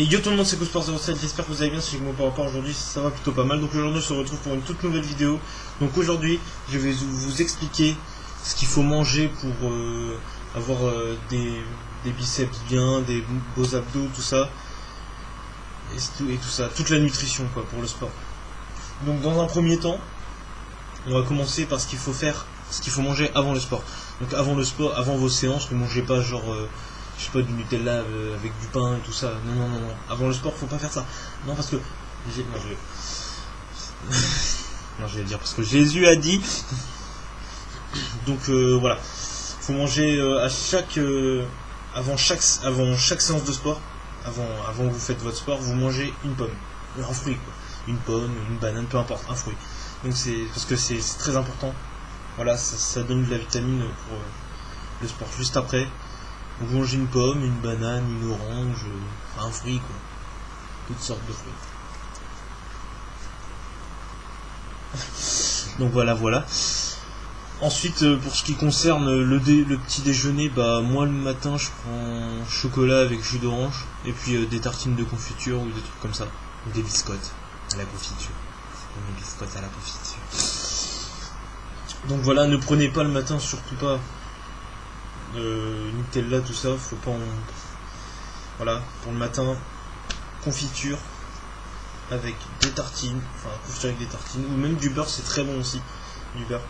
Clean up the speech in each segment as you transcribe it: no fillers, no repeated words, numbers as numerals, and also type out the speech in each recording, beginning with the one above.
Et yo tout le monde, c'est CoSport07, j'espère que vous allez bien. Si je me parle pas aujourd'hui, ça va plutôt pas mal. Donc aujourd'hui, on se retrouve pour une toute nouvelle vidéo. Donc aujourd'hui, je vais vous expliquer ce qu'il faut manger pour avoir des biceps bien, des beaux abdos, tout ça. Et tout ça, toute la nutrition quoi pour le sport. Donc dans un premier temps, on va commencer par ce qu'il faut faire, ce qu'il faut manger avant le sport. Donc avant le sport, avant vos séances, ne mangez pas genre je sais pas, du Nutella avec du pain et tout ça. Non, non, non, non. Avant le sport, faut pas faire ça. Non, parce que... non, je vais dire parce que Jésus a dit. Donc, voilà. Faut manger avant chaque séance de sport, avant que vous faites votre sport, vous mangez une pomme. Un fruit, quoi. Une pomme, une banane, peu importe, un fruit. Donc, parce que c'est très important. Voilà, ça donne de la vitamine pour le sport. Juste après, vous mangez une pomme, une banane, une orange, un fruit quoi. Toutes sortes de fruits. Donc voilà. Ensuite, pour ce qui concerne le petit déjeuner, bah moi le matin je prends chocolat avec jus d'orange et puis des tartines de confiture ou des trucs comme ça. Ou des biscottes à la confiture. Des biscottes à la confiture. Donc voilà, ne prenez pas le matin, surtout pas Nutella, tout ça, faut pas voilà, pour le matin, confiture avec des tartines, enfin confiture avec des tartines, ou même du beurre, c'est très bon aussi, du beurre.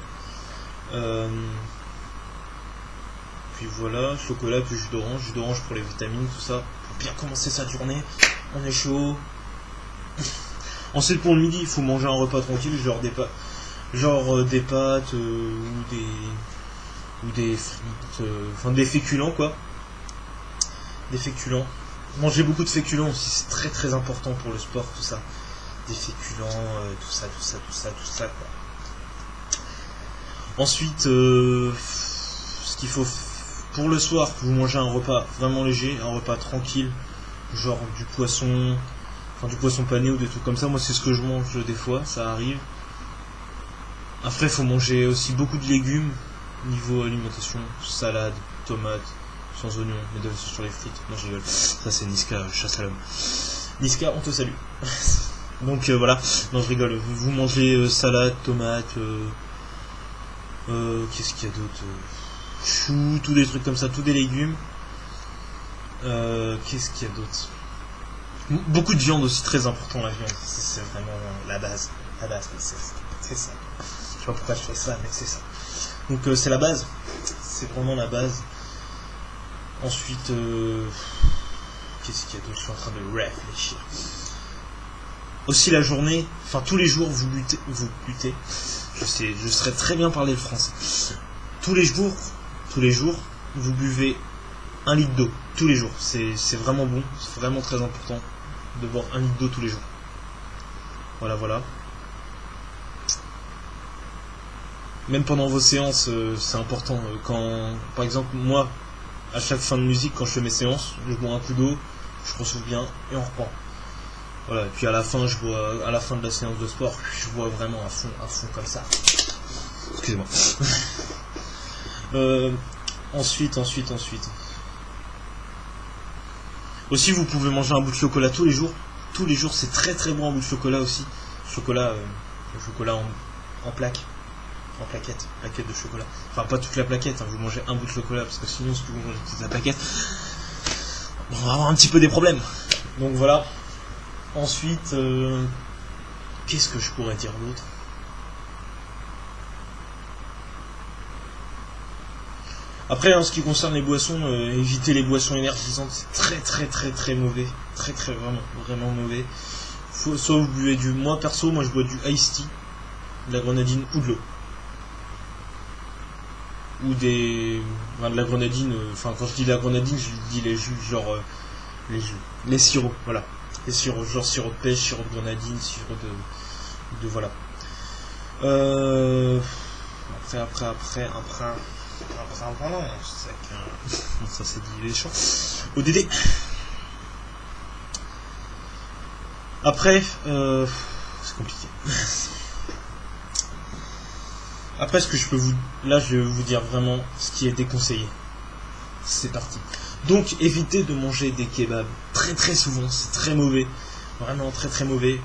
Puis voilà, chocolat, puis jus d'orange pour les vitamines, tout ça, pour bien commencer sa journée, on est chaud. Ensuite pour le midi, il faut manger un repas tranquille, genre des pâtes ou des frites, enfin des féculents quoi. Des féculents. Manger beaucoup de féculents aussi, c'est très très important pour le sport, tout ça. Des féculents, tout ça quoi. Ensuite, ce qu'il faut pour le soir, vous mangez un repas vraiment léger, un repas tranquille, genre du poisson pané ou des trucs comme ça. Moi c'est ce que je mange des fois, ça arrive. Après il faut manger aussi beaucoup de légumes. Niveau alimentation, salade, tomates, sans oignons, mais sur les frites. Non, je rigole. Ça, c'est Niska, chasse à l'homme. Niska, on te salue. Donc, voilà. Non, je rigole. Vous mangez salade, tomates, qu'est-ce qu'il y a d'autre choux, tous des trucs comme ça, tous des légumes. Qu'est-ce qu'il y a d'autre? Beaucoup de viande aussi, très important, la viande. C'est vraiment la base. La base, c'est ça. Je sais pas pourquoi je fais ça, mais c'est ça. Donc c'est la base, c'est vraiment la base. Ensuite, qu'est-ce qu'il y a d'autre? Je suis en train de réfléchir. Aussi la journée, enfin tous les jours vous butez. Je saurais très bien parler le français. Tous les jours, vous buvez 1 litre d'eau. Tous les jours, c'est vraiment bon, c'est vraiment très important de boire 1 litre d'eau tous les jours. Voilà. Même pendant vos séances, c'est important. Quand, par exemple, moi, à chaque fin de musique, quand je fais mes séances, je bois un coup d'eau, je ressouffle bien et on reprend. Voilà. Et puis à la fin, à la fin de la séance de sport, je bois vraiment à fond comme ça. Excusez-moi. Ensuite. Aussi, vous pouvez manger un bout de chocolat tous les jours. Tous les jours, c'est très très bon un bout de chocolat aussi. Le chocolat en plaques. En plaquette de chocolat. Enfin pas toute la plaquette, hein, vous mangez un bout de chocolat parce que sinon si vous mangez toute la plaquette, on va avoir un petit peu des problèmes. Donc voilà. Ensuite, qu'est-ce que je pourrais dire d'autre? Après en ce qui concerne les boissons, évitez les boissons énergisantes, c'est très mauvais. Très vraiment mauvais. Soit vous buvez moi je bois du iced tea, de la grenadine ou de l'eau. Ou de la grenadine, enfin quand je dis la grenadine, je dis les jus, genre les sirops, voilà. Les sirops, genre sirop de pêche, sirop de grenadine, sirop de voilà. Après, ça c'est dit les champs. ODD. Après, c'est compliqué. Après, je vais vous dire vraiment ce qui est déconseillé. C'est parti. Donc évitez de manger des kebabs très très souvent, c'est très mauvais, vraiment très très mauvais.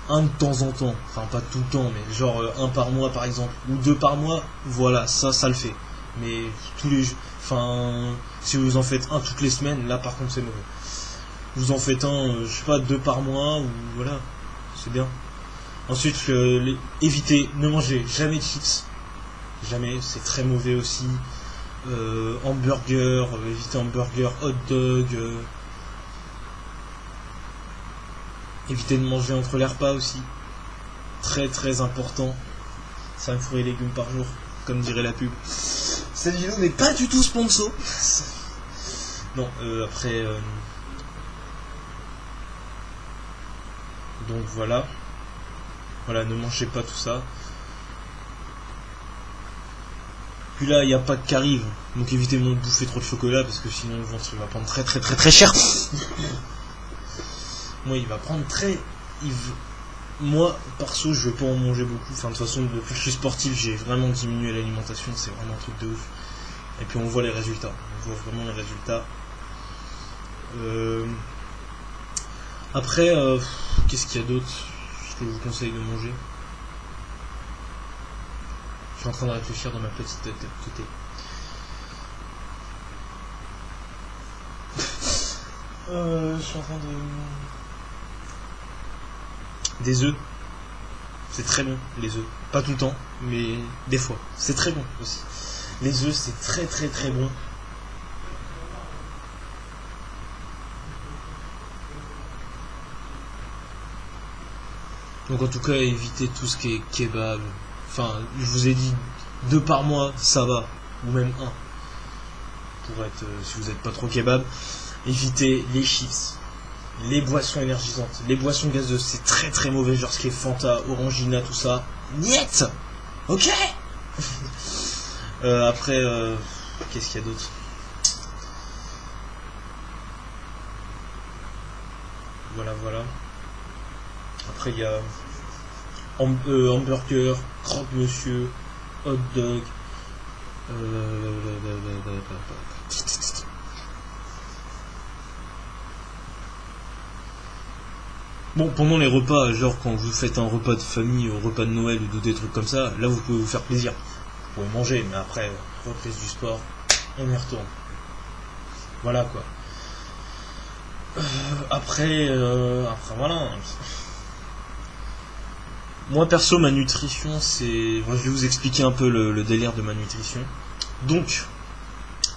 Un de temps en temps, enfin pas tout le temps, mais genre un par mois par exemple, ou deux par mois, voilà, ça le fait. Mais tous les enfin, si vous en faites un toutes les semaines, là par contre c'est mauvais. Vous en faites un, je sais pas, deux par mois, ou voilà, c'est bien. Ensuite, évitez, ne mangez jamais de chips, jamais, c'est très mauvais aussi. Hamburger, évitez hamburger, hot dog. Évitez de manger entre les repas aussi. Très très important. 5 fruits et légumes par jour, comme dirait la pub. Cette vidéo n'est pas du tout sponsor. Non, après... Donc voilà. Voilà, ne mangez pas tout ça. Puis là, il n'y a pas qui arrive. Donc évitez de bouffer trop de chocolat, parce que sinon le ventre va prendre très très très très cher. Moi, il va prendre très... Moi, perso, je vais pas en manger beaucoup. Enfin, de toute façon, depuis que je suis sportif, j'ai vraiment diminué l'alimentation. C'est vraiment un truc de ouf. Et puis, on voit les résultats. On voit vraiment les résultats. Après, qu'est-ce qu'il y a d'autre que je vous conseille de manger? Je suis en train de réfléchir dans ma petite tête. Je suis en train de... Des œufs, c'est très bon, les œufs. Pas tout le temps, mais des fois. C'est très bon aussi. Les œufs, c'est très très très bon. Donc en tout cas, évitez tout ce qui est kebab. Enfin, je vous ai dit 2 par mois, ça va. Ou même 1. Pour être, si vous n'êtes pas trop kebab. Évitez les chips. Les boissons énergisantes, les boissons gazeuses, c'est très très mauvais, genre ce qui est Fanta, Orangina, tout ça. Niet. Ok. Après, qu'est-ce qu'il y a d'autre? Voilà. Après, il y a hamburger, croque-monsieur, hot dog. Bon, pendant les repas, genre quand vous faites un repas de famille, un repas de Noël ou des trucs comme ça, là vous pouvez vous faire plaisir. Vous pouvez manger, mais après, reprise du sport, on y retourne. Voilà quoi. Après voilà. Moi perso, ma nutrition, c'est... je vais vous expliquer un peu le délire de ma nutrition. Donc,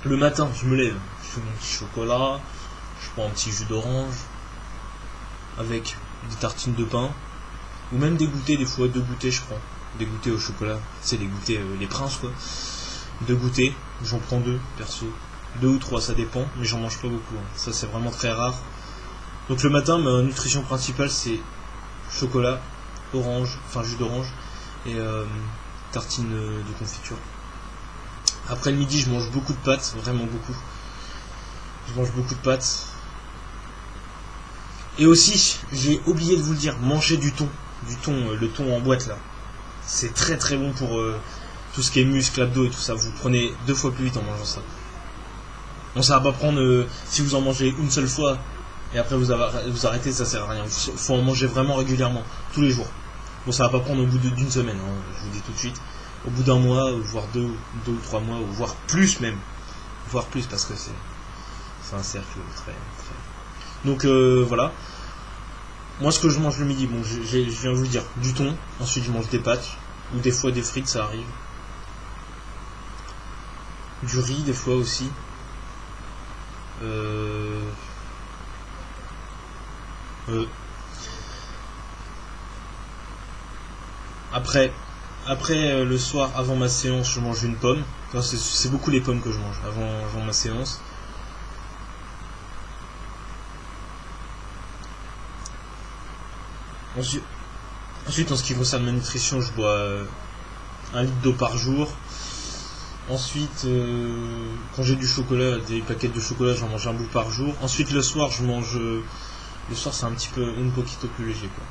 le matin, je me lève, je fais mon petit chocolat, je prends un petit jus d'orange, avec des tartines de pain, ou même des goûters, des fois 2 goûters je prends, des goûters au chocolat, c'est les goûters, les princes quoi, 2 goûters, j'en prends 2 perso, 2 ou 3 ça dépend, mais j'en mange pas beaucoup, hein. Ça c'est vraiment très rare. Donc le matin ma nutrition principale c'est chocolat, orange, enfin jus d'orange, et tartines de confiture. Après le midi je mange beaucoup de pâtes, vraiment beaucoup, je mange beaucoup de pâtes. Et aussi, j'ai oublié de vous le dire, mangez du thon, le thon en boîte là. C'est très très bon pour tout ce qui est muscle, abdos et tout ça. Vous prenez 2 fois plus vite en mangeant ça. Bon, ça va pas prendre, si vous en mangez une seule fois et après vous arrêtez, ça sert à rien. Faut en manger vraiment régulièrement, tous les jours. Bon, ça va pas prendre au bout d'une semaine, hein, je vous dis tout de suite. Au bout d'un mois, voire 2 ou 3 mois, voire plus même. Voire plus parce que c'est un cercle très... Donc voilà. Moi ce que je mange le midi, bon je viens de vous le dire, du thon, ensuite je mange des pâtes, ou des fois des frites, ça arrive. Du riz des fois aussi. Après le soir, avant ma séance, je mange une pomme. C'est beaucoup les pommes que je mange avant ma séance. Ensuite, en ce qui concerne ma nutrition, je bois 1 litre d'eau par jour. Ensuite, quand j'ai du chocolat, des paquets de chocolat, j'en mange un bout par jour. Ensuite, le soir, je mange... le soir, c'est un poquito plus léger, quoi.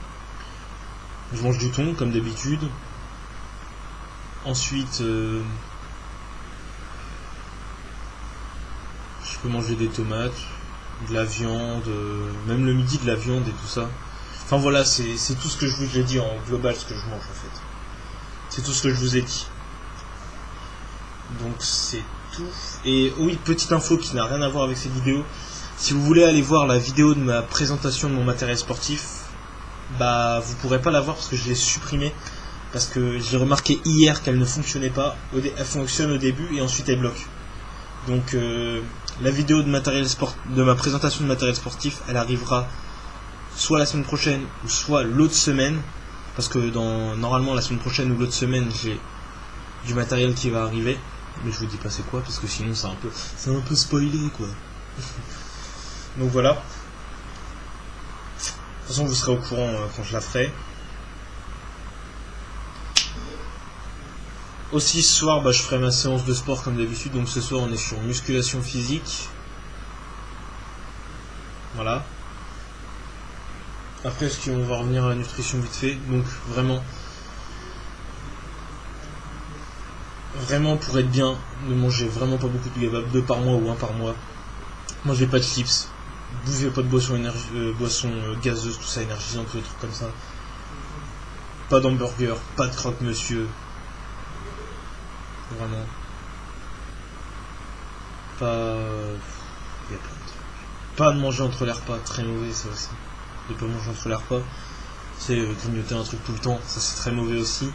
Je mange du thon, comme d'habitude. Ensuite, je peux manger des tomates, de la viande, même le midi de la viande et tout ça. Enfin voilà, c'est tout ce que je vous ai dit en global, ce que je mange en fait. C'est tout ce que je vous ai dit. Donc c'est tout. Et oui, petite info qui n'a rien à voir avec cette vidéo. Si vous voulez aller voir la vidéo de ma présentation de mon matériel sportif, bah vous pourrez pas la voir parce que je l'ai supprimée. Parce que j'ai remarqué hier qu'elle ne fonctionnait pas. Elle fonctionne au début et ensuite elle bloque. Donc la vidéo de ma présentation de matériel sportif, elle arrivera soit la semaine prochaine ou soit l'autre semaine. Parce que normalement la semaine prochaine ou l'autre semaine j'ai du matériel qui va arriver. Mais je vous dis pas c'est quoi parce que sinon c'est un peu spoilé quoi. Donc voilà. De toute façon vous serez au courant quand je la ferai. Aussi ce soir je ferai ma séance de sport comme d'habitude. Donc ce soir on est sur musculation physique. Voilà. Après, on va revenir à la nutrition vite fait. Donc vraiment pour être bien, ne mangez vraiment pas beaucoup de kebab, 2 par mois ou 1 par mois. Mangez pas de chips, buvez pas de boissons gazeuses, tout ça, énergisant, tous les trucs comme ça. Pas d'hamburger, pas de croque-monsieur. Vraiment. Pas... Il y a plein de trucs. Pas de manger entre les repas, très mauvais ça aussi. De pas manger entre les repas. C'est grignoter un truc tout le temps, ça c'est très mauvais aussi.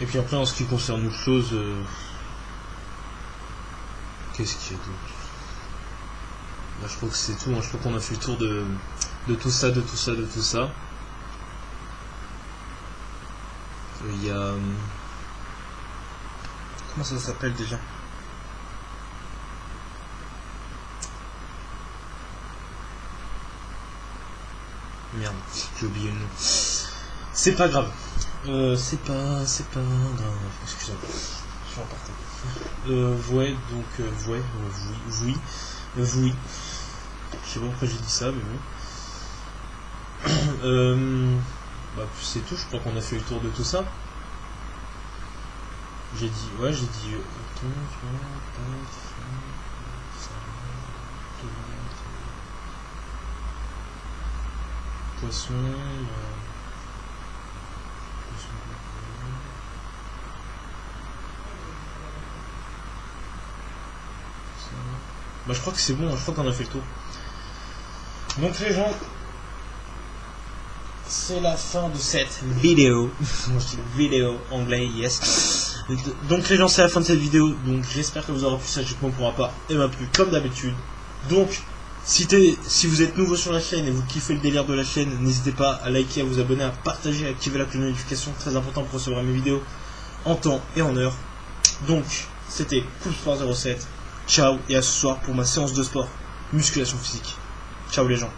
Et puis après en ce qui concerne autre chose, qu'est-ce qu'il y a d'autre? Bah, je crois que c'est tout, hein. Je crois qu'on a fait le tour de tout ça, de tout ça, de tout ça. Il y a... Comment ça s'appelle déjà? Merde, j'ai oublié le nom. C'est pas grave. C'est pas grave. Excusez-moi. Je suis en ouais, donc, ouais, oui. Oui. Je sais pas pourquoi j'ai dit ça, mais bon. C'est tout, je crois qu'on a fait le tour de tout ça. J'ai dit... Poisson... je crois que c'est bon, je crois qu'on a fait le tour. Donc les gens, c'est la fin de cette vidéo. Vidéo anglais, yes. Donc les gens, c'est la fin de cette vidéo. Donc j'espère que vous aurez pu sagement pour ma part et m'a plu comme d'habitude. Donc si vous êtes nouveau sur la chaîne et vous kiffez le délire de la chaîne, n'hésitez pas à liker, à vous abonner, à partager, à activer la cloche de notification, très important pour recevoir mes vidéos en temps et en heure. Donc c'était Cool Sport 07. Ciao et à ce soir pour ma séance de sport, musculation physique. Ciao les gens.